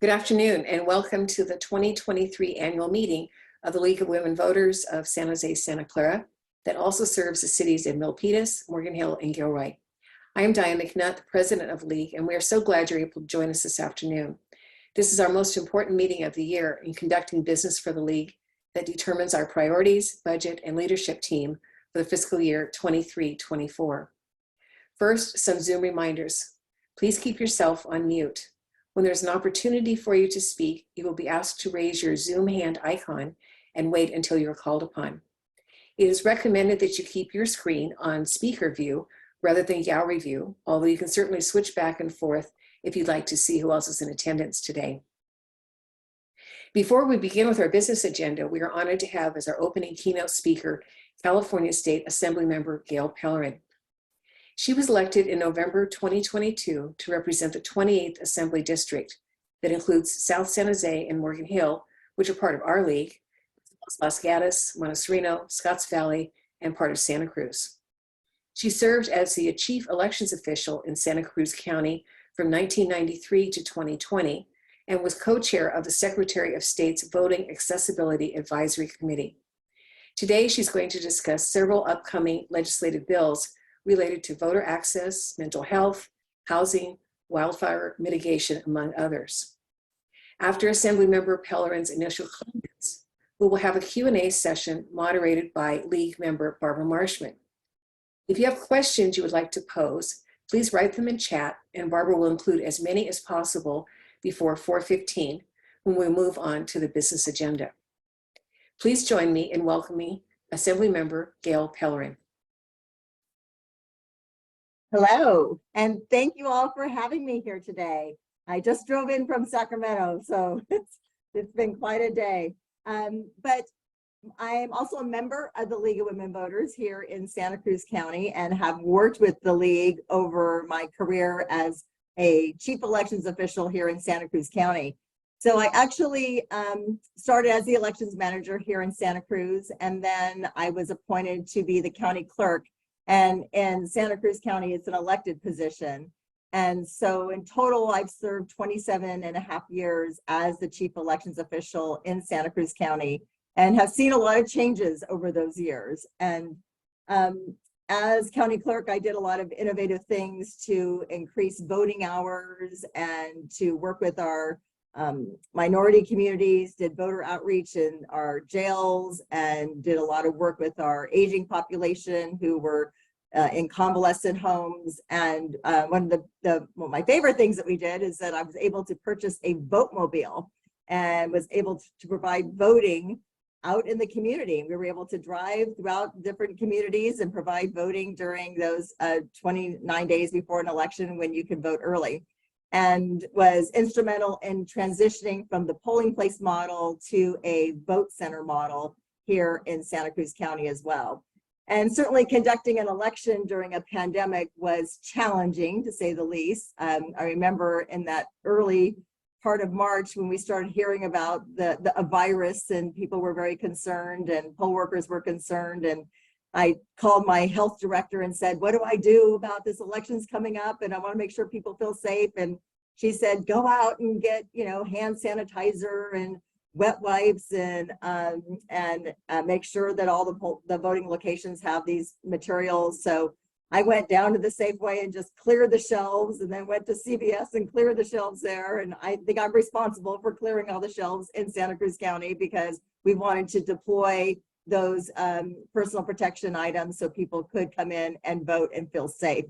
Good afternoon and welcome to the 2023 annual meeting of the League of Women Voters of San Jose, Santa Clara that also serves the cities of Milpitas, Morgan Hill, and Gilroy. I am Diane McNutt, the president of League, and we are so glad you're able to join us this afternoon. This is our most important meeting of the year in conducting business for the League that determines our priorities, budget, and leadership team for the fiscal year 23-24. First, some Zoom reminders. Please keep yourself on mute. When there's an opportunity for you to speak, you will be asked to raise your Zoom hand icon and wait until you're called upon. It is recommended that you keep your screen on speaker view rather than gallery view, although you can certainly switch back and forth if you'd like to see who else is in attendance today. Before we begin with our business agenda, we are honored to have as our opening keynote speaker, California State Assemblymember Gail Pellerin. She was elected in November 2022 to represent the 28th Assembly District that includes South San Jose and Morgan Hill, which are part of our league, Los Gatos, Montecito, Scotts Valley, and part of Santa Cruz. She served as the Chief Elections Official in Santa Cruz County from 1993 to 2020 and was co-chair of the Secretary of State's Voting Accessibility Advisory Committee. Today, she's going to discuss several upcoming legislative bills related to voter access, mental health, housing, wildfire mitigation, among others. After Assemblymember Pellerin's initial comments, we will have a Q&A session moderated by League member Barbara Marshman. If you have questions you would like to pose, please write them in chat and Barbara will include as many as possible before 4:15 when we move on to the business agenda. Please join me in welcoming Assemblymember Gail Pellerin. Hello, and thank you all for having me here today. I just drove in from Sacramento, so it's been quite a day. But I am also a member of the League of Women Voters here in Santa Cruz County and have worked with the League over my career as a chief elections official here in Santa Cruz County. So I actually started as the elections manager here in Santa Cruz, and then I was appointed to be the county clerk. And in Santa Cruz County, it's an elected position. And so in total, I've served 27.5 years as the chief elections official in Santa Cruz County and have seen a lot of changes over those years. And as county clerk, I did a lot of innovative things to increase voting hours and to work with our minority communities, did voter outreach in our jails, and did a lot of work with our aging population who were in convalescent homes. And one of my favorite things that we did is that I was able to purchase a vote-mobile and was able to provide voting out in the community. We were able to drive throughout different communities and provide voting during those 29 days before an election when you can vote early, and was instrumental in transitioning from the polling place model to a vote center model here in Santa Cruz County as well. And certainly conducting an election during a pandemic was challenging, to say the least. I remember in that early part of March when we started hearing about a virus, and people were very concerned and poll workers were concerned, and I called my health director and said, what do I do about this election's coming up? And I want to make sure people feel safe. And she said, go out and get, hand sanitizer and wet wipes and make sure that all the voting locations have these materials. So I went down to the Safeway and just cleared the shelves, and then went to CVS and cleared the shelves there. And I think I'm responsible for clearing all the shelves in Santa Cruz County because we wanted to deploy those personal protection items so people could come in and vote and feel safe.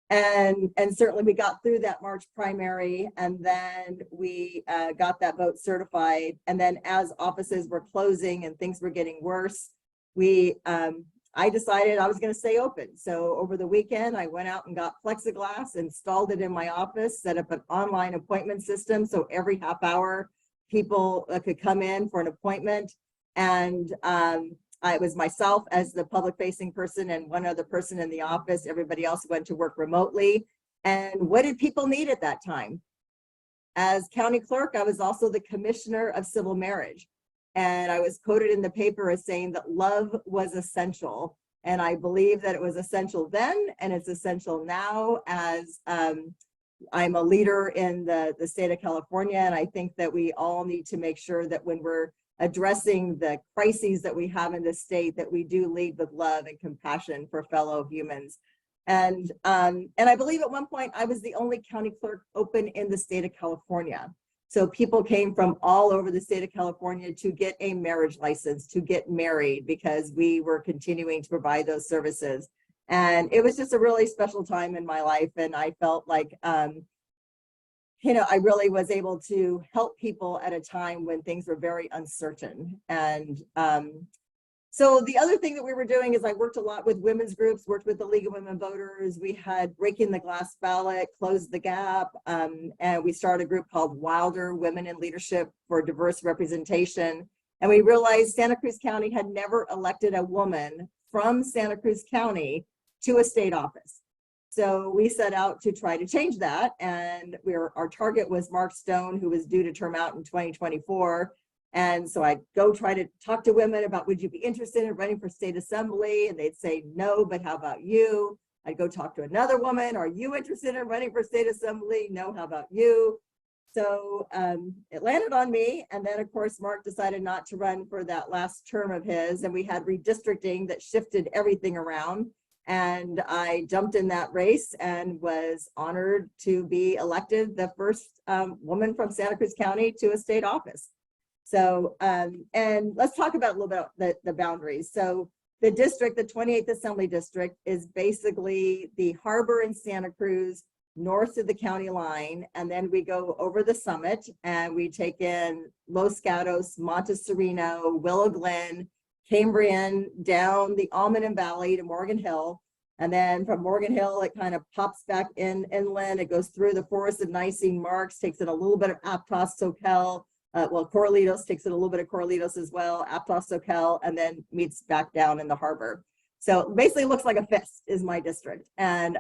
And certainly we got through that March primary, and then we got that vote certified. And then as offices were closing and things were getting worse, I decided I was going to stay open. So over the weekend, I went out and got plexiglass, installed it in my office, set up an online appointment system so every half hour people could come in for an appointment. And it was myself as the public-facing person and one other person in the office. Everybody else went to work remotely. And what did people need at that time? As county clerk, I was also the commissioner of civil marriage. And I was quoted in the paper as saying that love was essential. And I believe that it was essential then, and it's essential now as I'm a leader in the state of California, and I think that we all need to make sure that when we're addressing the crises that we have in this state, that we do lead with love and compassion for fellow humans. And I believe at one point I was the only county clerk open in the state of California. So people came from all over the state of California to get a marriage license, to get married, because we were continuing to provide those services. And it was just a really special time in my life. And I felt like, you know, I really was able to help people at a time when things were very uncertain. And so the other thing that we were doing is I worked a lot with women's groups, worked with the League of Women Voters. We had Breaking the Glass Ballot, Close the Gap, and we started a group called Wilder Women in Leadership for Diverse Representation. And we realized Santa Cruz County had never elected a woman from Santa Cruz County to a state office. So we set out to try to change that. And our target was Mark Stone, who was due to term out in 2024. And so I'd go try to talk to women about, would you be interested in running for state assembly? And they'd say, no, but how about you? I'd go talk to another woman. Are you interested in running for state assembly? No, how about you? So it landed on me. And then of course, Mark decided not to run for that last term of his. And we had redistricting that shifted everything around. And I jumped in that race and was honored to be elected the first woman from Santa Cruz County to a state office. So, and let's talk about a little bit about the boundaries. So the district, the 28th Assembly District, is basically the harbor in Santa Cruz, north of the county line. And then we go over the summit and we take in Los Gatos, Montessorino, Willow Glen, Cambrian, down the Almaden Valley to Morgan Hill. And then from Morgan Hill, it kind of pops back inland. It goes through the Forest of Nicene Marks, takes in a little bit of Aptos, Soquel, Corralitos, takes in a little bit of Corralitos as well, Aptos, Soquel, and then meets back down in the harbor. So it basically looks like a fist is my district. And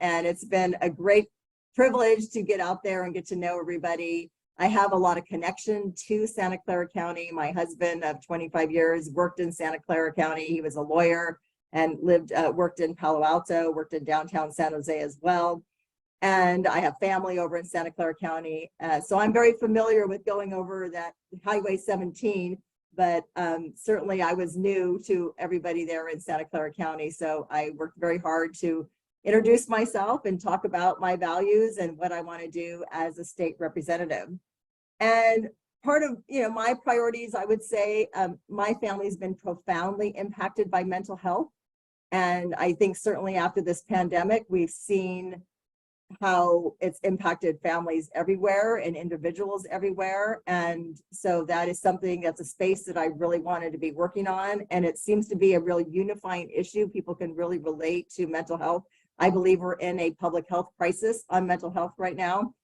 it's been a great privilege to get out there and get to know everybody. I have a lot of connection to Santa Clara County. My husband of 25 years worked in Santa Clara County. He was a lawyer and worked in Palo Alto, worked in downtown San Jose as well. And I have family over in Santa Clara County. So I'm very familiar with going over that Highway 17, but certainly I was new to everybody there in Santa Clara County. So I worked very hard to introduce myself and talk about my values and what I want to do as a state representative. And part of, you know, my priorities, I would say, my family's been profoundly impacted by mental health. And I think certainly after this pandemic, we've seen how it's impacted families everywhere and individuals everywhere. And so that is something that's a space that I really wanted to be working on. And it seems to be a really unifying issue. People can really relate to mental health. I believe we're in a public health crisis on mental health right now.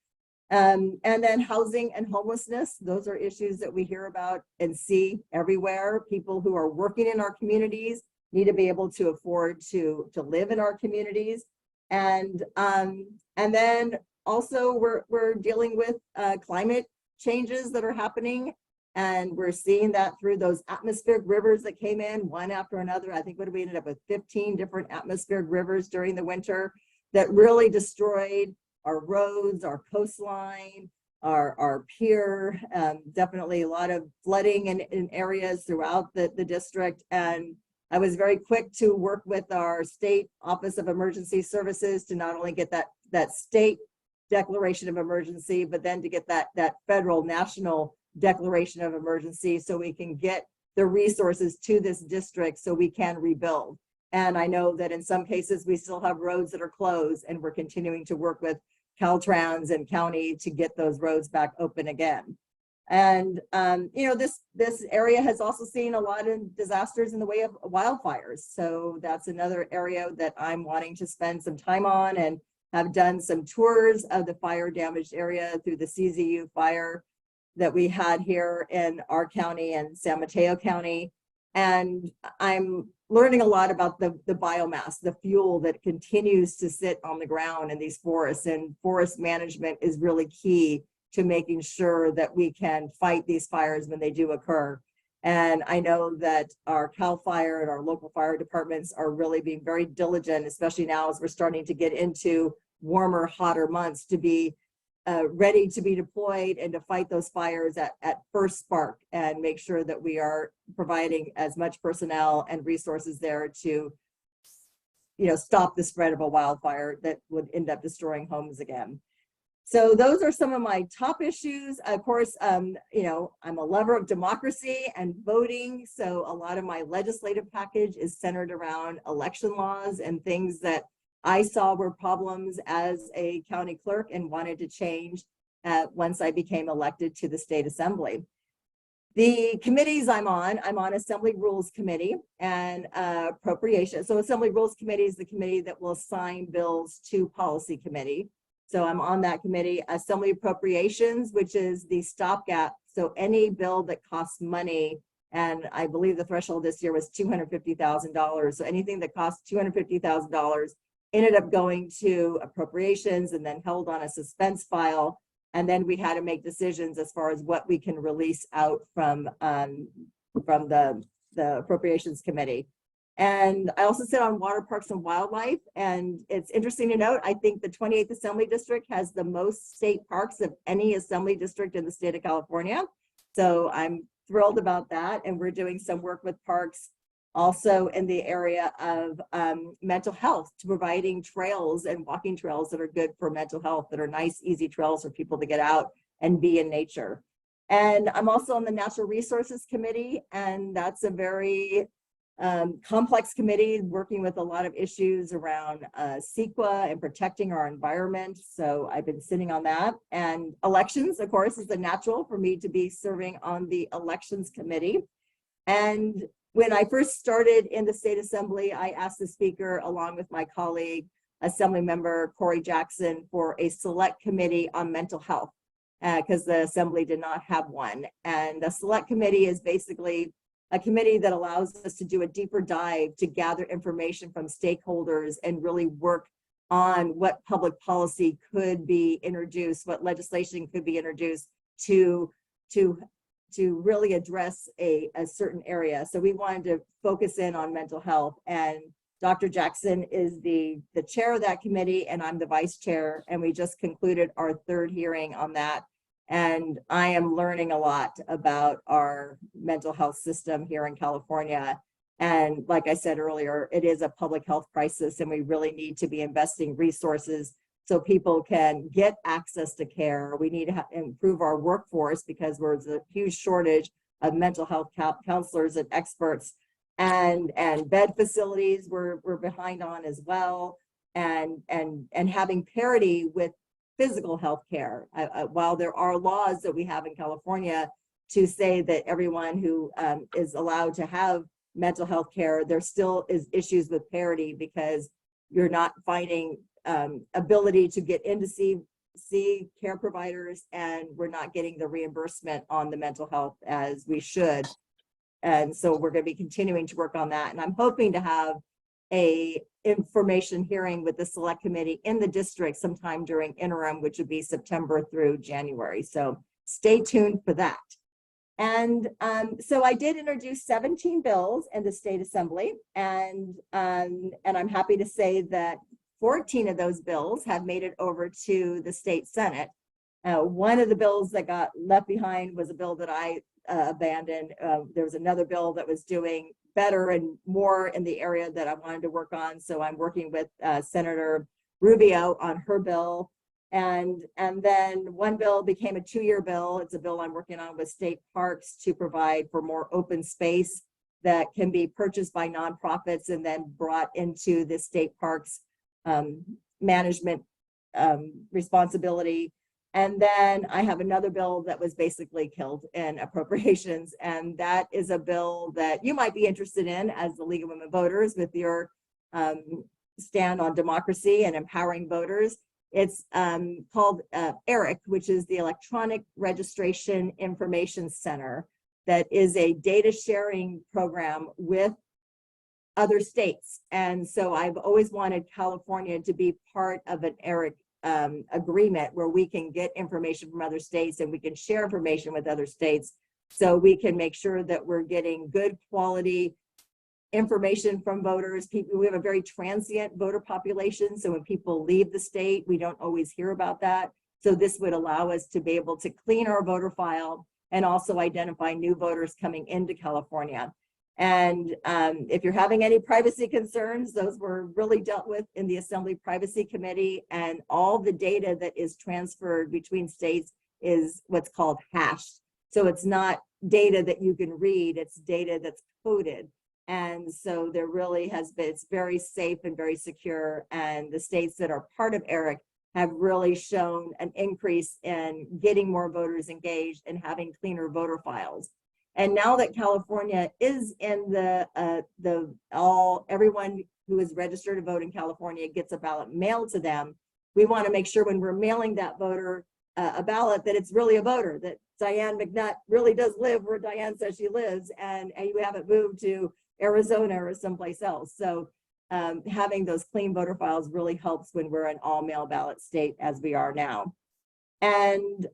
And then housing and homelessness, those are issues that we hear about and see everywhere. People who are working in our communities need to be able to afford to live in our communities. And then also we're dealing with climate changes that are happening. And we're seeing that through those atmospheric rivers that came in one after another. I think we ended up with 15 different atmospheric rivers during the winter that really destroyed our roads, our coastline, our pier, definitely a lot of flooding in areas throughout the district. And I was very quick to work with our state Office of Emergency Services to not only get that state declaration of emergency, but then to get that federal national declaration of emergency so we can get the resources to this district so we can rebuild. And I know that in some cases we still have roads that are closed, and we're continuing to work with Caltrans and county to get those roads back open again. And you know, this area has also seen a lot of disasters in the way of wildfires. So that's another area that I'm wanting to spend some time on, and have done some tours of the fire damaged area through the CZU fire that we had here in our county and San Mateo County. And I'm learning a lot about the biomass, the fuel that continues to sit on the ground in these forests, and forest management is really key to making sure that we can fight these fires when they do occur. And I know that our CAL FIRE and our local fire departments are really being very diligent, especially now as we're starting to get into warmer, hotter months to be ready to be deployed and to fight those fires at first spark and make sure that we are providing as much personnel and resources there to, stop the spread of a wildfire that would end up destroying homes again. So those are some of my top issues. Of course, I'm a lover of democracy and voting. So a lot of my legislative package is centered around election laws and things that I saw were problems as a county clerk and wanted to change once I became elected to the state assembly. The committees I'm on Assembly Rules Committee and Appropriation. So Assembly Rules Committee is the committee that will assign bills to Policy Committee. So I'm on that committee. Assembly Appropriations, which is the stopgap. So any bill that costs money, and I believe the threshold this year was $250,000. So anything that costs $250,000 ended up going to appropriations and then held on a suspense file. And then we had to make decisions as far as what we can release out from the Appropriations Committee. And I also sit on Water, Parks, and Wildlife. And it's interesting to note, I think the 28th Assembly District has the most state parks of any Assembly District in the state of California. So I'm thrilled about that. And we're doing some work with parks also in the area of mental health, to providing trails and walking trails that are good for mental health, that are nice, easy trails for people to get out and be in nature. And I'm also on the Natural Resources Committee, and that's a very complex committee working with a lot of issues around CEQA and protecting our environment. So I've been sitting on that. And elections, of course, is the natural for me to be serving on the Elections Committee. And when I first started in the state assembly, I asked the speaker, along with my colleague, Assemblymember Corey Jackson, for a select committee on mental health, because the assembly did not have one. And the select committee is basically a committee that allows us to do a deeper dive to gather information from stakeholders and really work on what public policy could be introduced, what legislation could be introduced to really address a certain area. So we wanted to focus in on mental health, and Dr. Jackson is the chair of that committee, and I'm the vice chair, and we just concluded our third hearing on that. And I am learning a lot about our mental health system here in California. And like I said earlier, it is a public health crisis, and we really need to be investing resources so people can get access to care. We need to improve our workforce because there's a huge shortage of mental health counselors and experts, and bed facilities we're behind on as well, and having parity with physical health care. While there are laws that we have in California to say that everyone who is allowed to have mental health care, there still is issues with parity because you're not finding ability to get in to see care providers, and we're not getting the reimbursement on the mental health as we should. And so we're going to be continuing to work on that. And I'm hoping to have a information hearing with the select committee in the district sometime during interim, which would be September through January. So stay tuned for that. And so I did introduce 17 bills in the state assembly, and I'm happy to say that 14 of those bills have made it over to the state Senate. One of the bills that got left behind was a bill that I abandoned. There was another bill that was doing better and more in the area that I wanted to work on. So I'm working with Senator Rubio on her bill. And then one bill became a 2-year bill. It's a bill I'm working on with state parks to provide for more open space that can be purchased by nonprofits and then brought into the state parks management responsibility. And then I have another bill that was basically killed in appropriations. And that is a bill that you might be interested in as the League of Women Voters with your stand on democracy and empowering voters. It's called ERIC, which is the Electronic Registration Information Center, that is a data sharing program with other states. And so I've always wanted California to be part of an ERIC agreement where we can get information from other states and we can share information with other states, so we can make sure that we're getting good quality information from voters. We have a very transient voter population. So when people leave the state, we don't always hear about that. So this would allow us to be able to clean our voter file and also identify new voters coming into California. And if you're having any privacy concerns, those were really dealt with in the Assembly Privacy Committee, and all the data that is transferred between states is what's called hashed. So it's not data that you can read, it's data that's coded. And so there really has been, it's very safe and very secure. And the states that are part of ERIC have really shown an increase in getting more voters engaged and having cleaner voter files. And now that California is in everyone who is registered to vote in California gets a ballot mailed to them, we want to make sure when we're mailing that voter a ballot that it's really a voter, that Diane McNutt really does live where Diane says she lives, and you haven't moved to Arizona or someplace else. So having those clean voter files really helps when we're an all mail ballot state as we are now. And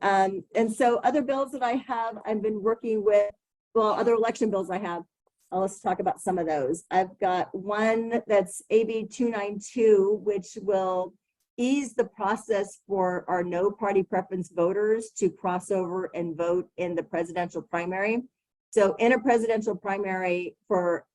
so other bills that I have, I've been working with, well, other election bills I have, let's talk about some of those. I've got one that's AB 292, which will ease the process for our no party preference voters to cross over and vote in the presidential primary. So in a presidential primary, for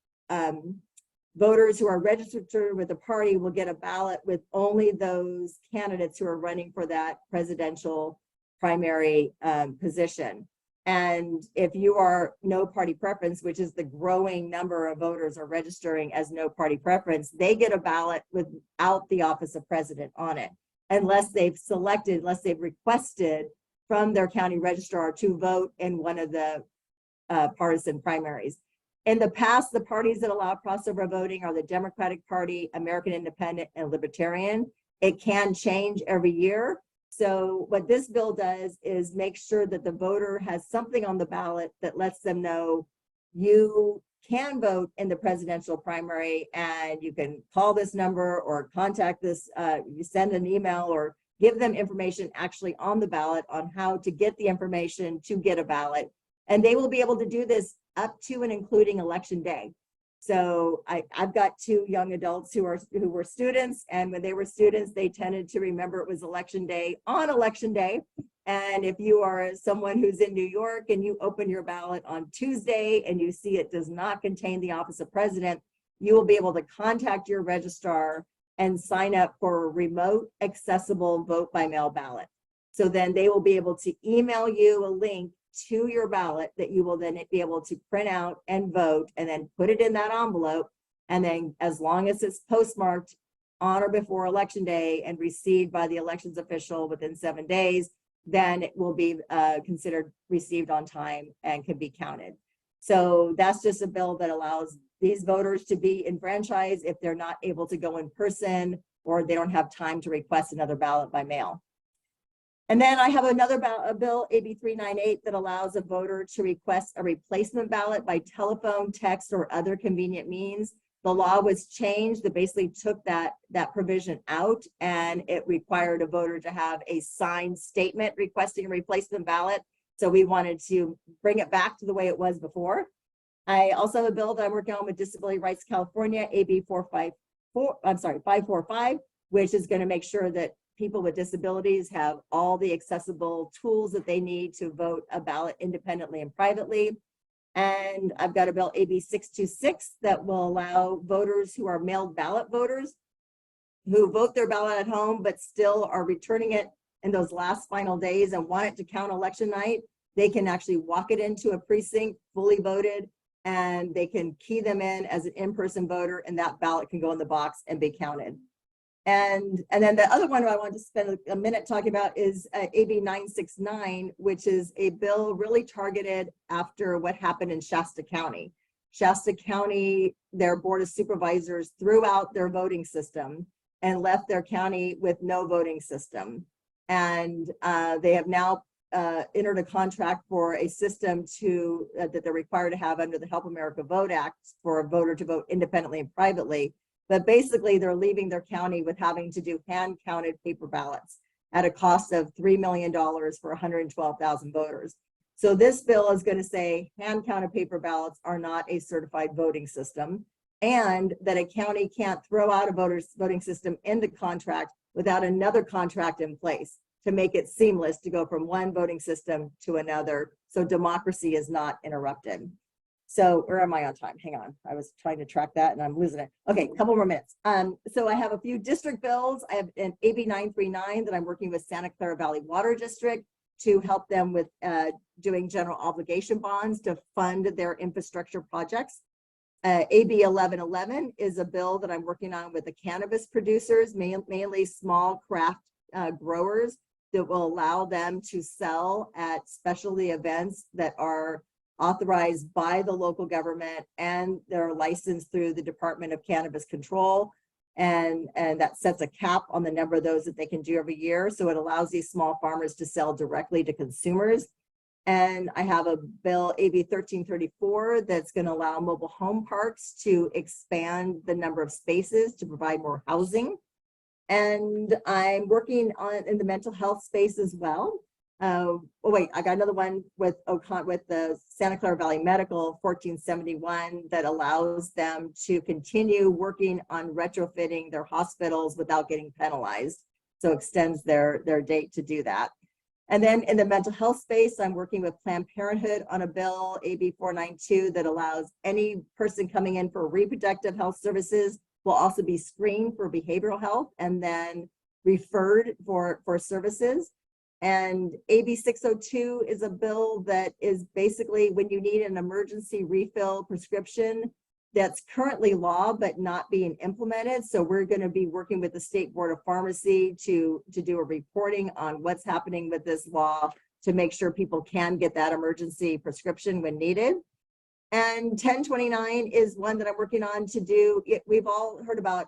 voters who are registered with a party will get a ballot with only those candidates who are running for that presidential primary position. And if you are no party preference, which is the growing number of voters are registering as no party preference, they get a ballot without the office of president on it, unless they've requested from their county registrar to vote in one of the partisan primaries. In the past, the parties that allow crossover voting are the Democratic Party, American Independent, and Libertarian. It can change every year. So what this bill does is make sure that the voter has something on the ballot that lets them know you can vote in the presidential primary, and you can call this number or contact this, you send an email or give them information actually on the ballot on how to get the information to get a ballot. And they will be able to do this up to and including election day. So I've got two young adults who were students, and when they were students, they tended to remember it was election day on election day. And if you are someone who's in New York and you open your ballot on Tuesday and you see it does not contain the office of president, you will be able to contact your registrar and sign up for a remote accessible vote by mail ballot. So then they will be able to email you a link to your ballot that you will then be able to print out and vote, and then put it in that envelope. And then as long as it's postmarked on or before election day and received by the elections official within 7 days, then it will be considered received on time and can be counted. So that's just a bill that allows these voters to be enfranchised if they're not able to go in person or they don't have time to request another ballot by mail. And then I have another bill, AB 398, that allows a voter to request a replacement ballot by telephone, text, or other convenient means. The law was changed that basically took that provision out, and it required a voter to have a signed statement requesting a replacement ballot. So we wanted to bring it back to the way it was before. I also have a bill that I'm working on with Disability Rights California, AB 545, which is going to make sure that people with disabilities have all the accessible tools that they need to vote a ballot independently and privately. And I've got a bill, AB 626, that will allow voters who are mailed ballot voters who vote their ballot at home but still are returning it in those last final days and want it to count election night. They can actually walk it into a precinct fully voted, and they can key them in as an in-person voter, and that ballot can go in the box and be counted. And then the other one I want to spend a minute talking about is AB 969, which is a bill really targeted after what happened in Shasta County. Shasta County, their board of supervisors threw out their voting system and left their county with no voting system. And they have now entered a contract for a system that they're required to have under the Help America Vote Act for a voter to vote independently and privately. But basically, they're leaving their county with having to do hand-counted paper ballots at a cost of $3 million for 112,000 voters. So this bill is going to say hand-counted paper ballots are not a certified voting system. and that a county can't throw out a voting system into contract without another contract in place to make it seamless to go from one voting system to another, so democracy is not interrupted. So where am I on time? Hang on. I was trying to track that and I'm losing it. Okay, a couple more minutes. So I have a few district bills. I have an AB 939 that I'm working with Santa Clara Valley Water District to help them with doing general obligation bonds to fund their infrastructure projects. AB 1111 is a bill that I'm working on with the cannabis producers, mainly small craft growers, that will allow them to sell at specialty events that are authorized by the local government and they're licensed through the Department of Cannabis Control. And that sets a cap on the number of those that they can do every year. So it allows these small farmers to sell directly to consumers. And I have a bill, AB 1334, that's going to allow mobile home parks to expand the number of spaces to provide more housing. And I'm working on in the mental health space as well. Oh wait, I got another one with the Santa Clara Valley Medical 1471 that allows them to continue working on retrofitting their hospitals without getting penalized. So extends their date to do that. And then in the mental health space, I'm working with Planned Parenthood on a bill, AB 492, that allows any person coming in for reproductive health services will also be screened for behavioral health and then referred for services. And AB 602 is a bill that is basically when you need an emergency refill prescription that's currently law but not being implemented. So we're going to be working with the State Board of Pharmacy to do a reporting on what's happening with this law to make sure people can get that emergency prescription when needed. And 1029 is one that I'm working on to do. We've all heard about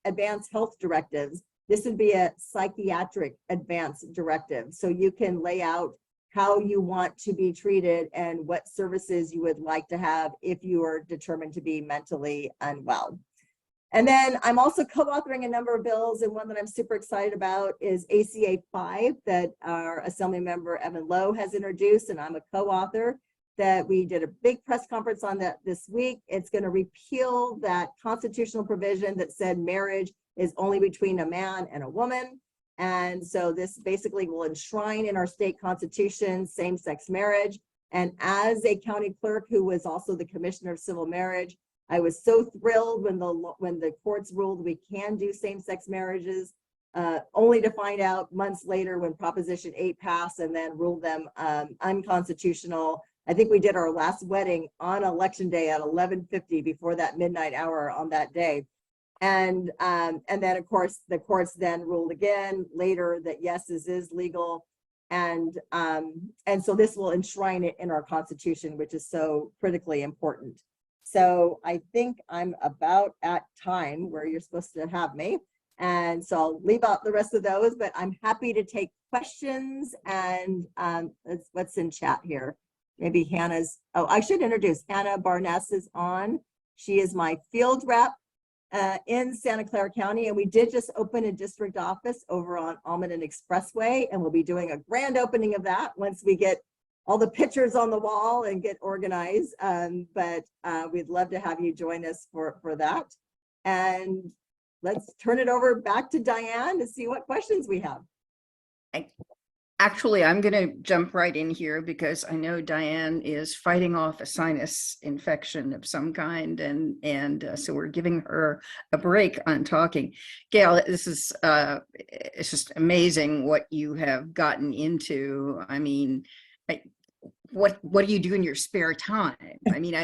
advanced health directives. This would be a psychiatric advance directive. So you can lay out how you want to be treated and what services you would like to have if you are determined to be mentally unwell. And then I'm also co-authoring a number of bills, and one that I'm super excited about is ACA 5 that our Assemblymember Evan Lowe has introduced, and I'm a co-author. That we did a big press conference on that this week. It's going to repeal that constitutional provision that said marriage is only between a man and a woman. And so this basically will enshrine in our state constitution same-sex marriage. And as a county clerk who was also the commissioner of civil marriage, I was so thrilled when the courts ruled we can do same-sex marriages, only to find out months later when Proposition 8 passed and then ruled them unconstitutional. I think we did our last wedding on election day at 11:50 before that midnight hour on that day. And then of course the courts then ruled again later that yes, this is legal. And so this will enshrine it in our Constitution, which is so critically important. So I think I'm about at time where you're supposed to have me. And so I'll leave out the rest of those, but I'm happy to take questions. And what's in chat here. Maybe Hannah's, oh, I should introduce Hannah Barnes is on. She is my field rep in Santa Clara County. And we did just open a district office over on Almaden Expressway. And we'll be doing a grand opening of that once we get all the pictures on the wall and get organized. But we'd love to have you join us for that. And let's turn it over back to Diane to see what questions we have. Actually, I'm going to jump right in here because I know Diane is fighting off a sinus infection of some kind, and so we're giving her a break on talking. Gail, this is it's just amazing what you have gotten into. I mean, what do you do in your spare time? I mean,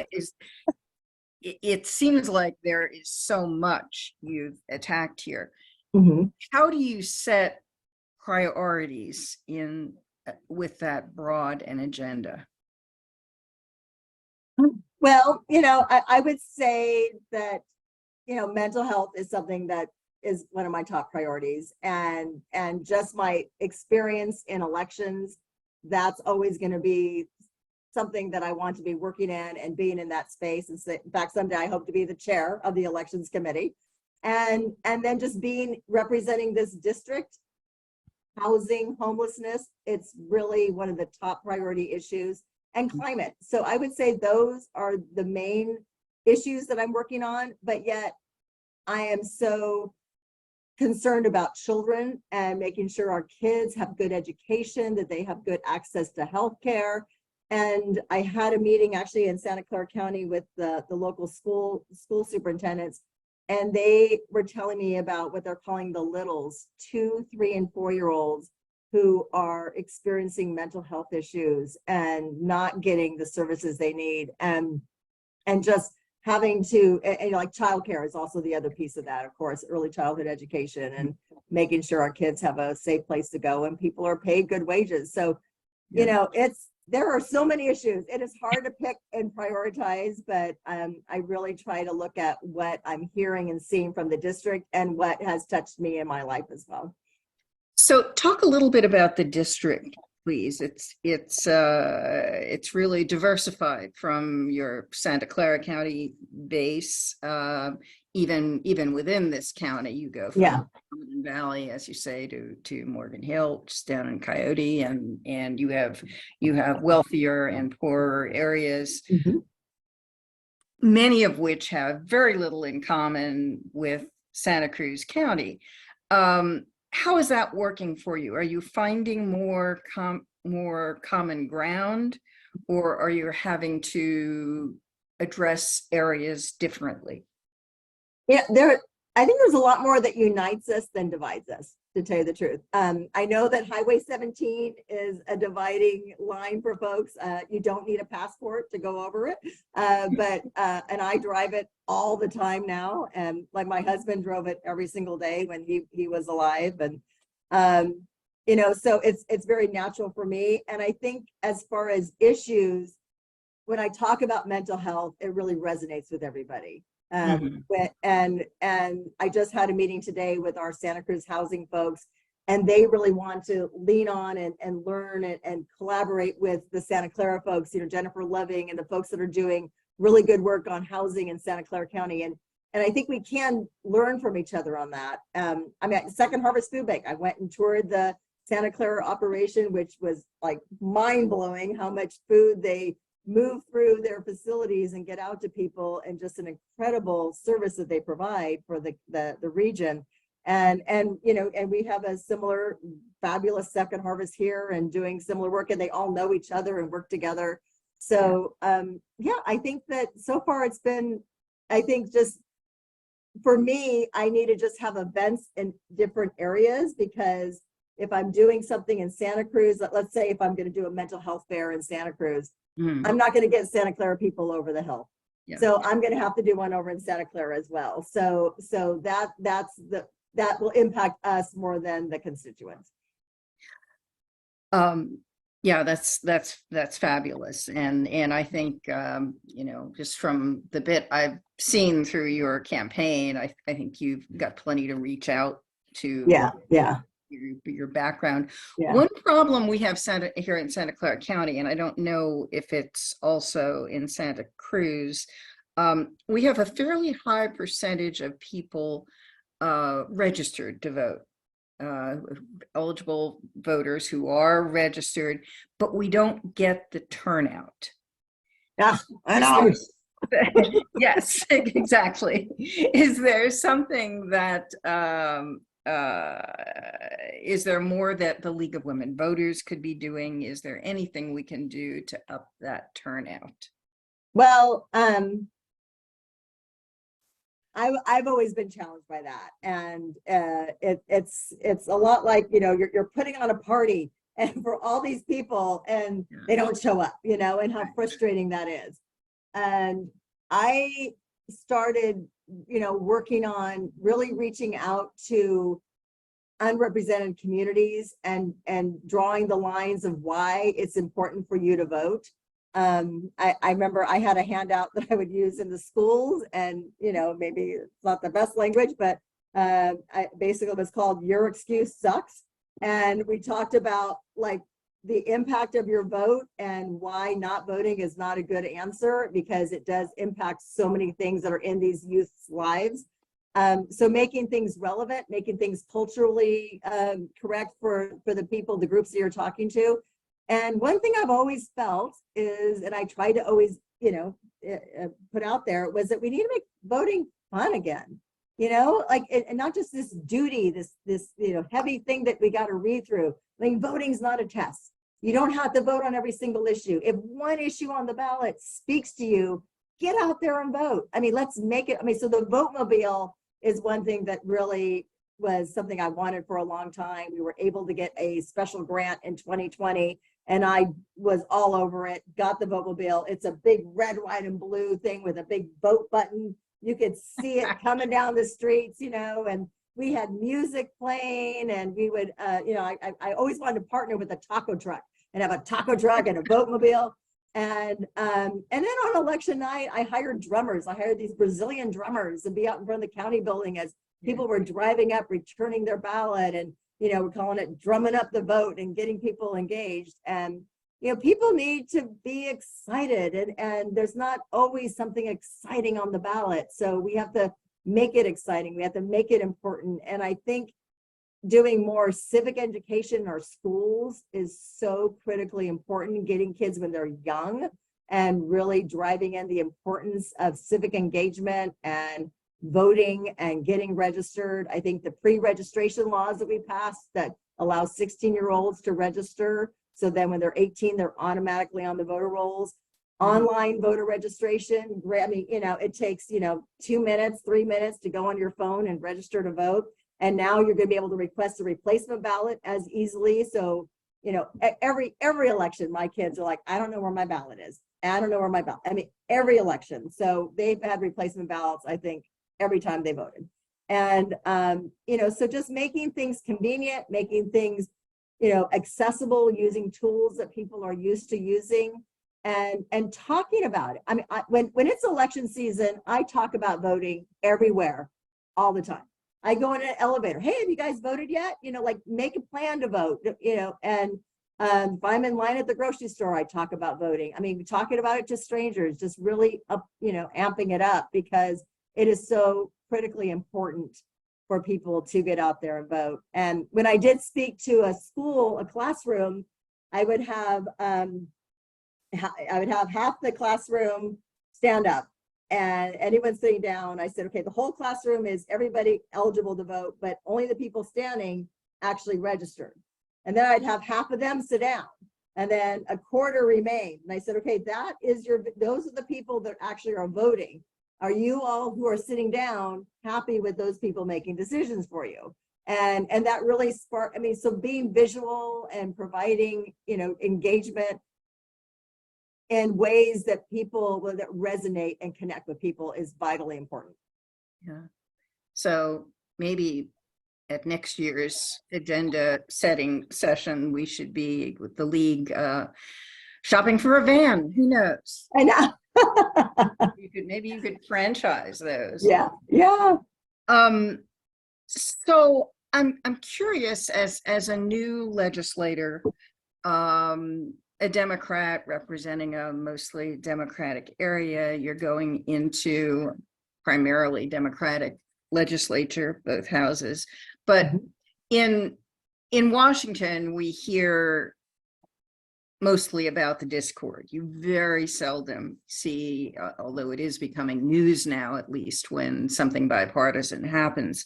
it seems like there is so much you've attacked here. Mm-hmm. How do you set priorities in with that broad an agenda? Well, I would say that, mental health is something that is one of my top priorities, and just my experience in elections, that's always going to be something that I want to be working in and being in that space. And in fact, someday I hope to be the chair of the elections committee, and then just representing this district. Housing, homelessness, it's really one of the top priority issues, and climate. So I would say those are the main issues that I'm working on, but yet I am so concerned about children and making sure our kids have good education, that they have good access to healthcare. And I had a meeting actually in Santa Clara County with the local school superintendents, and they were telling me about what they're calling the littles, 2, 3, and 4-year-olds who are experiencing mental health issues and not getting the services they need, and just having to, and like childcare is also the other piece of that, of course, early childhood education and making sure our kids have a safe place to go and people are paid good wages. So, you know, there are so many issues. It is hard to pick and prioritize, but I really try to look at what I'm hearing and seeing from the district and what has touched me in my life as well. So talk a little bit about the district, please. It's really diversified from your Santa Clara County base. Even within this county, you go from Mountain Valley, as you say, to Morgan Hill, just down in Coyote, and you have wealthier and poorer areas, many of which have very little in common with Santa Cruz County. How is that working for you? Are you finding more common ground, or are you having to address areas differently? Yeah, I think there's a lot more that unites us than divides us, to tell you the truth. I know that Highway 17 is a dividing line for folks. You don't need a passport to go over it, and I drive it all the time now. And like my husband drove it every single day when he was alive, and you know, so it's very natural for me. And I think as far as issues, when I talk about mental health, it really resonates with everybody. And I just had a meeting today with our Santa Cruz housing folks, and they really want to lean on and learn and collaborate with the Santa Clara folks, you know, Jennifer Loving and the folks that are doing really good work on housing in Santa Clara County. And I think we can learn from each other on that. I mean, at Second Harvest Food Bank, I went and toured the Santa Clara operation, which was like mind-blowing how much food they move through their facilities and get out to people, and just an incredible service that they provide for the region. And you know, and we have a similar fabulous Second Harvest here and doing similar work, and they all know each other and work together. So yeah, I think that so far it's been, I think just for me, I need to just have events in different areas, because if I'm doing something in Santa Cruz, let's say if I'm going to do a mental health fair in Santa Cruz, I'm not going to get Santa Clara people over the hill. So I'm going to have to do one over in Santa Clara as well. So that will impact us more than the constituents. Yeah, that's fabulous. And I think, you know, just from the bit I've seen through your campaign, I think you've got plenty to reach out to. Your background. One problem we have here in Santa Clara County, and I don't know if it's also in Santa Cruz, we have a fairly high percentage of people registered to vote, eligible voters who are registered, but we don't get the turnout. Yeah, I know. Yes, exactly. Is there something that is there more that the League of Women Voters could be doing? Is there anything we can do to up that turnout? Well, I've always been challenged by that, and it's a lot like, you know, you're putting on a party and for all these people and they don't show up, you know, and how frustrating that is. And I started, you know, working on really reaching out to unrepresented communities and drawing the lines of why it's important for you to vote. I remember I had a handout that I would use in the schools, and, you know, maybe it's not the best language, but basically it was called "Your Excuse Sucks." And we talked about like the impact of your vote and why not voting is not a good answer, because it does impact so many things that are in these youth's lives. So making things relevant, making things culturally correct for the people, the groups that you're talking to. And one thing I've always felt is, and I try to always put out there was that we need to make voting fun again. Like, and not just this duty, this heavy thing that we got to read through. I mean, voting's not a test. You don't have to vote on every single issue. If one issue on the ballot speaks to you, get out there and vote. I mean, let's make it. I mean, so the Vote-mobile is one thing that really was something I wanted for a long time. We were able to get a special grant in 2020, and I was all over it, got the Vote-mobile. It's a big red, white, and blue thing with a big vote button. You could see it coming down the streets, and we had music playing, and we would, I always wanted to partner with a taco truck and have a taco truck and a Vote-mobile. And then on election night, I hired drummers. I hired these Brazilian drummers to be out in front of the county building as people were driving up, returning their ballot, and we're calling it drumming up the vote and getting people engaged. And people need to be excited, and there's not always something exciting on the ballot. So we have to make it exciting. We have to make it important. And I think doing more civic education in our schools is so critically important, getting kids when they're young and really driving in the importance of civic engagement and voting and getting registered. I think the pre-registration laws that we passed that allow 16-year-olds to register, so then when they're 18, they're automatically on the voter rolls. Online voter registration, I mean, it takes, 2 minutes, 3 minutes to go on your phone and register to vote. And now you're going to be able to request a replacement ballot as easily. So, every election, my kids are like, I don't know where my ballot is. I don't know where my ballot. I mean, every election. So they've had replacement ballots, I think, every time they voted. And, so just making things convenient, making things, accessible, using tools that people are used to using, and talking about it. I mean, when it's election season, I talk about voting everywhere, all the time. I go in an elevator. Hey, have you guys voted yet? Like, make a plan to vote, and if I'm in line at the grocery store, I talk about voting. I mean, talking about it to strangers, just really amping it up, because it is so critically important for people to get out there and vote. And when I did speak to a classroom, I would have half the classroom stand up, and anyone sitting down, I said, okay, the whole classroom is everybody eligible to vote, but only the people standing actually registered. And then I'd have half of them sit down, and then a quarter remain. And I said, okay, those are the people that actually are voting. Are you all who are sitting down happy with those people making decisions for you? And that really sparked, so being visual and providing, engagement in ways that that resonate and connect with people is vitally important. Yeah. So maybe at next year's agenda setting session, we should be with the league shopping for a van. Who knows? I know. Maybe you could franchise those. Yeah. So I'm curious, as a new legislator, a Democrat representing a mostly Democratic area, you're going into primarily Democratic legislature, both houses. But in Washington, we hear mostly about the discord. You very seldom see, although it is becoming news now, at least, when something bipartisan happens.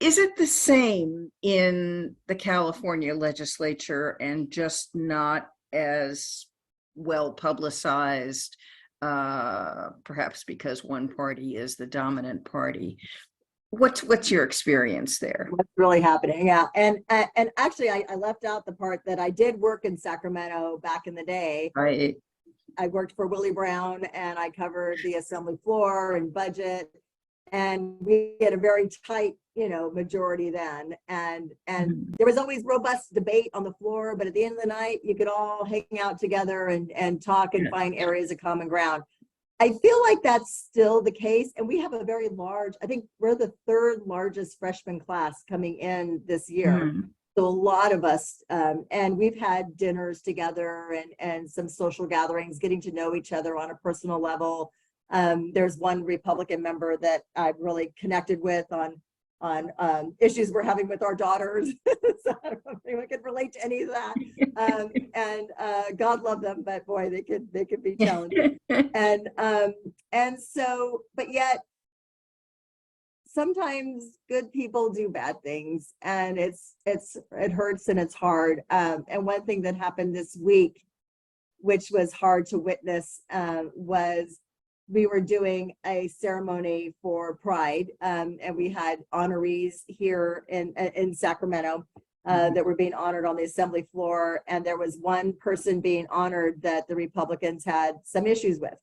Is it the same in the California legislature, and just not as well publicized, perhaps because one party is the dominant party? What's your experience there? What's really happening? Yeah, and actually, I left out the part that I did work in Sacramento back in the day. Right. I worked for Willie Brown, and I covered the assembly floor and budget, and we had a very tight, majority then, and there was always robust debate on the floor, but at the end of the night, you could all hang out together and talk and find areas of common ground. I feel like that's still the case, and we have a very large, I think we're the third largest freshman class coming in this year. So a lot of us, and we've had dinners together and some social gatherings, getting to know each other on a personal level. There's one Republican member that I've really connected with on issues we're having with our daughters. So I don't know if anyone can relate to any of that. God love them, but boy, they could be challenging. And so, but yet sometimes good people do bad things, and it hurts and it's hard. And one thing that happened this week, which was hard to witness, was we were doing a ceremony for Pride, and we had honorees here in Sacramento that were being honored on the assembly floor, and there was one person being honored that the Republicans had some issues with.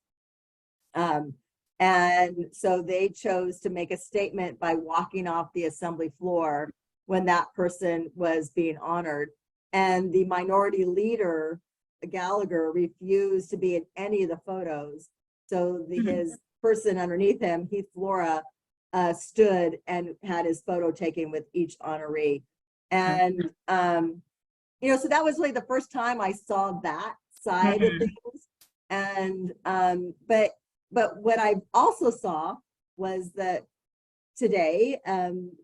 And so they chose to make a statement by walking off the assembly floor when that person was being honored. And the minority leader, Gallagher, refused to be in any of the photos. So his person underneath him, Heath Flora, stood and had his photo taken with each honoree. And, you know, so that was really the first time I saw that side of things. And, but what I also saw was that today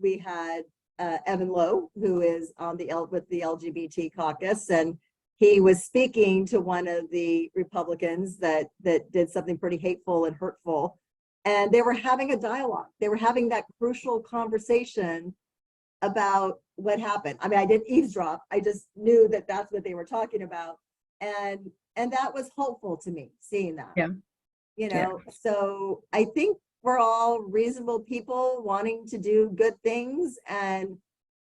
we had Evan Lowe, who is on with the LGBT caucus, and he was speaking to one of the Republicans that did something pretty hateful and hurtful, and they were having a dialogue. They were having that crucial conversation about what happened. I mean, I didn't eavesdrop. I just knew that that's what they were talking about, and that was hopeful to me, seeing that. Yeah. You know, so I think we're all reasonable people wanting to do good things and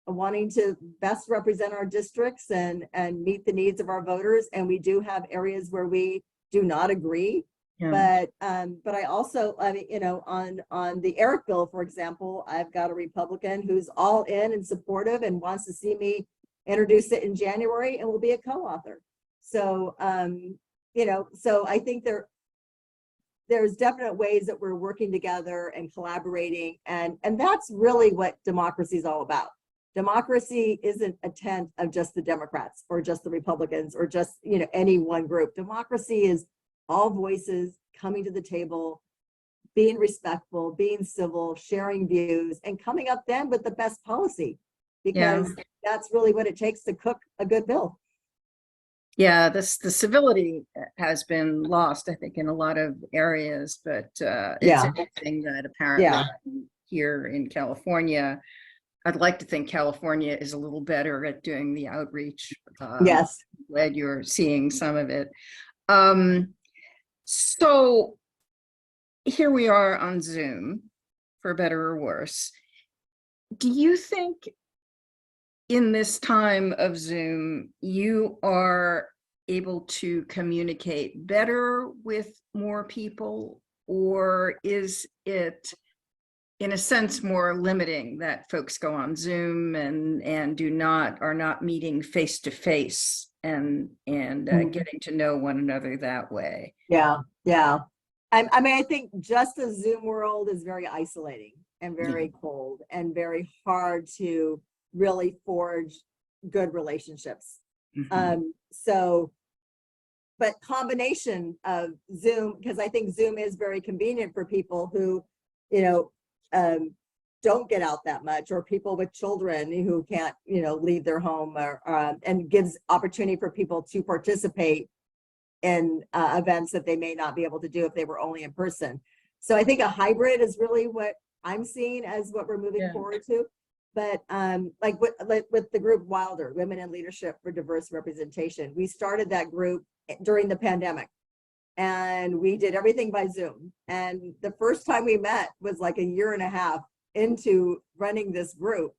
wanting to best represent our districts and meet the needs of our voters. And we do have areas where we do not agree. But I also, I mean, you know, on the ERIC bill, for example, I've got a Republican who's all in and supportive and wants to see me introduce it in January and will be a co-author. So, you know, so I think there's definite ways that we're working together and collaborating, and that's really what democracy is all about. Democracy isn't a tent of just the Democrats or just the Republicans or just, you know, any one group. Democracy is all voices coming to the table, being respectful, being civil, sharing views, and coming up then with the best policy, because that's really what it takes to cook a good bill. Yeah, the civility has been lost, I think, in a lot of areas, but it's interesting that apparently here in California, I'd like to think California is a little better at doing the outreach. Yes. Glad you're seeing some of it. So here we are on Zoom, for better or worse. Do you think in this time of Zoom, you are able to communicate better with more people, or is it in a sense more limiting that folks go on Zoom and are not meeting face to face and getting to know one another that way? Yeah. I mean, I think just the Zoom world is very isolating and very cold and very hard to really forge good relationships. So, but combination of Zoom, because I think Zoom is very convenient for people who, you know, don't get out that much, or people with children who can't, you know, leave their home, or and gives opportunity for people to participate in events that they may not be able to do if they were only in person. So I think a hybrid is really what I'm seeing as what we're moving forward to. But like with the group Wilder, Women in Leadership for Diverse Representation, we started that group during the pandemic, and we did everything by Zoom. And the first time we met was like a year and a half into running this group.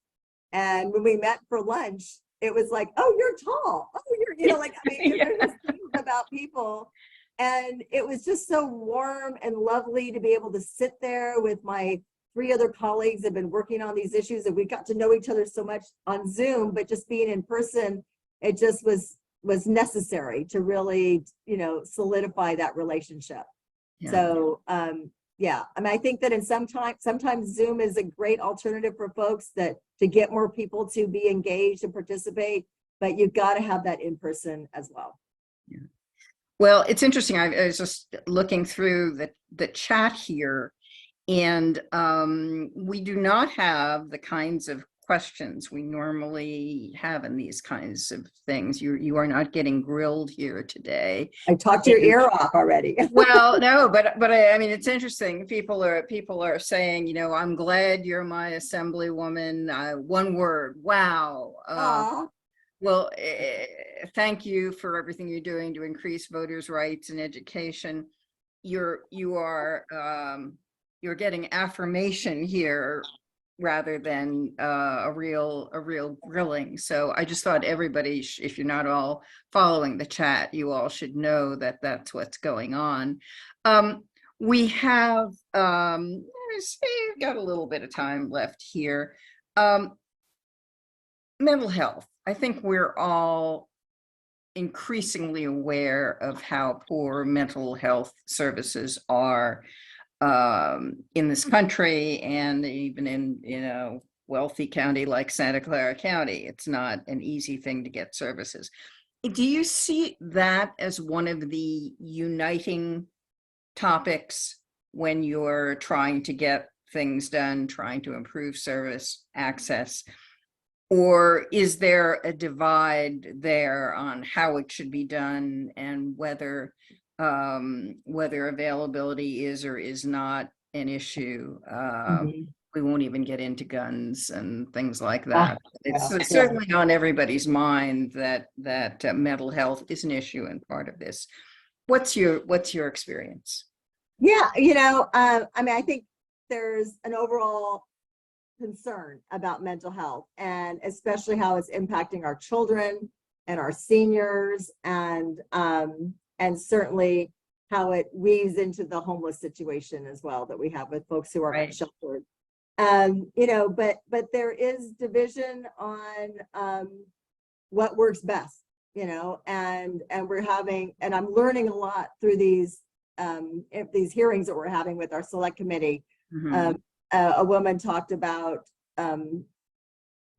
And when we met for lunch, it was like, oh, you're tall. Oh, you're, you know, like, I mean, there's just things about people. And it was just so warm and lovely to be able to sit there with my 3 other colleagues that have been working on these issues, and we got to know each other so much on Zoom, but just being in person, it just was necessary to really, you know, solidify that relationship. So, yeah, I mean, I think that sometimes Zoom is a great alternative for folks to get more people to be engaged and participate, but you've got to have that in person as well. Yeah. Well, it's interesting. I was just looking through the chat here, And we do not have the kinds of questions we normally have in these kinds of things. You are not getting grilled here today. I talked your ear off already. Well, no, but I mean, it's interesting. People are saying, you know, I'm glad you're my assemblywoman. One word, wow. Aw. Well, thank you for everything you're doing to increase voters' rights and education. You're getting affirmation here rather than a real grilling. So I just thought everybody, if you're not all following the chat, you all should know that that's what's going on. We have we've got a little bit of time left here. Mental health. I think we're all increasingly aware of how poor mental health services are in this country, and even in a wealthy county like Santa Clara County. It's not an easy thing to get services. Do you see that as one of the uniting topics when you're trying to get things done, trying to improve service access? Or is there a divide there on how it should be done and whether availability is or is not an issue? We won't even get into guns and things like that. It's certainly on everybody's mind that mental health is an issue and part of this. What's your experience? Yeah, you know, I mean, I think there's an overall concern about mental health, and especially how it's impacting our children and our seniors, and certainly how it weaves into the homeless situation as well that we have with folks who are unsheltered. You know, but there is division on what works best, you know, and I'm learning a lot through these hearings that we're having with our select committee. A woman talked about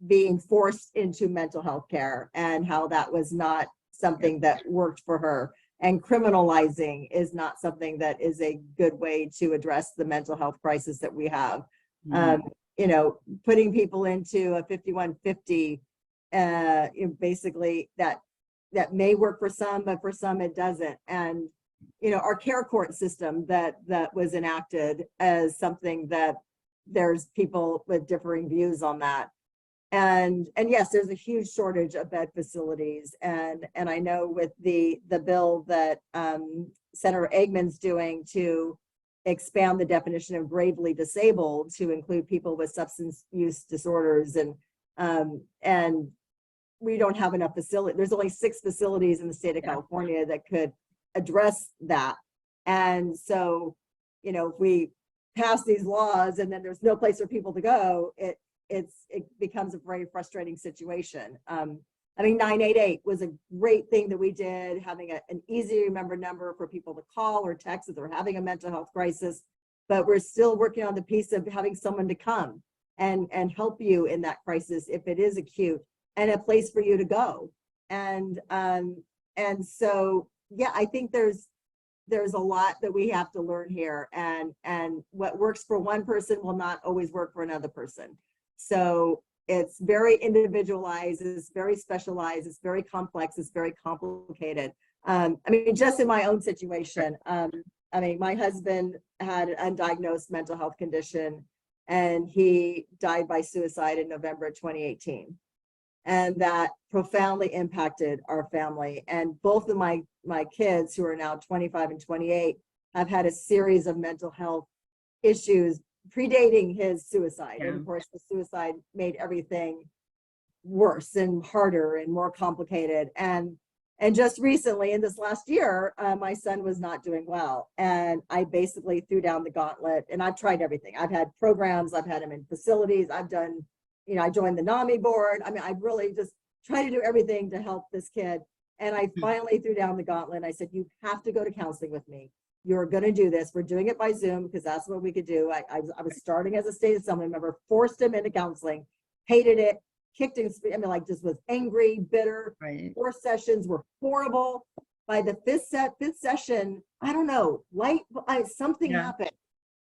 being forced into mental health care and how that was not something that worked for her. And criminalizing is not something that is a good way to address the mental health crisis that we have. You know, putting people into a 5150, basically that may work for some, but for some it doesn't. And you know, our care court system that was enacted as something that there's people with differing views on that. And yes, there's a huge shortage of bed facilities. And I know with the bill that Senator Eggman's doing to expand the definition of gravely disabled to include people with substance use disorders, and we don't have enough facilities. There's only 6 facilities in the state of California that could address that. And so, you know, if we pass these laws and then there's no place for people to go, it becomes a very frustrating situation. I mean, 988 was a great thing that we did, having an easy to remember number for people to call or text if they're having a mental health crisis. But we're still working on the piece of having someone to come and help you in that crisis if it is acute, and a place for you to go. And so, yeah, I think there's a lot that we have to learn here, and what works for one person will not always work for another person. So it's very individualized, it's very specialized, it's very complex, it's very complicated. I mean, just in my own situation, I mean, my husband had an undiagnosed mental health condition, and he died by suicide in November 2018. And that profoundly impacted our family. And both of my kids, who are now 25 and 28, have had a series of mental health issues predating his suicide. And of course, the suicide made everything worse and harder and more complicated. And just recently, in this last year, my son was not doing well. And I basically threw down the gauntlet, and I've tried everything. I've had programs, I've had him in facilities, I've done, you know, I joined the NAMI board. I mean, I really just try to do everything to help this kid. And I finally threw down the gauntlet. And I said, you have to go to counseling with me. You're going to do this. We're doing it by Zoom because that's what we could do. I was starting as a state assembly member, forced him into counseling, hated it, kicked him. I mean, like, just was angry, bitter. 4 sessions were horrible. By the fifth session, I don't know, something happened.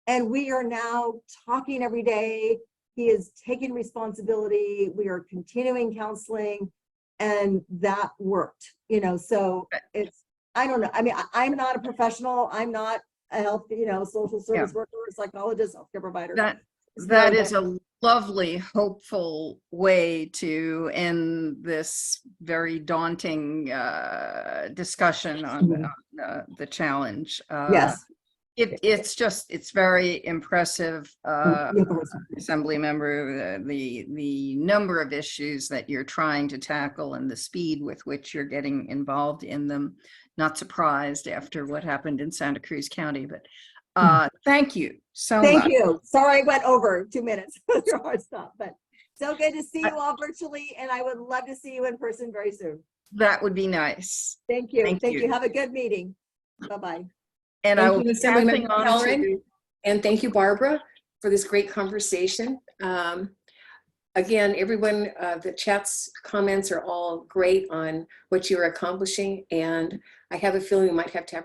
And we are now talking every day. He is taking responsibility. We are continuing counseling, and that worked, you know, so it's, I don't know. I mean, I'm not a professional. I'm not a health, you know, social service worker, psychologist, healthcare provider. That is a lovely, hopeful way to end this very daunting discussion on the challenge. Yes. It's very impressive, Assembly member, the number of issues that you're trying to tackle and the speed with which you're getting involved in them. Not surprised after what happened in Santa Cruz County, but thank you so much. Thank you. Sorry I went over 2 minutes. Your hard stop, but so good to see you all virtually, and I would love to see you in person very soon. That would be nice. Thank you. Thank you. Have a good meeting. Bye-bye. And I will be passing on to, and thank you, Barbara, for this great conversation. Again, everyone, the chat's comments are all great on what you're accomplishing, and I have a feeling we might have to have a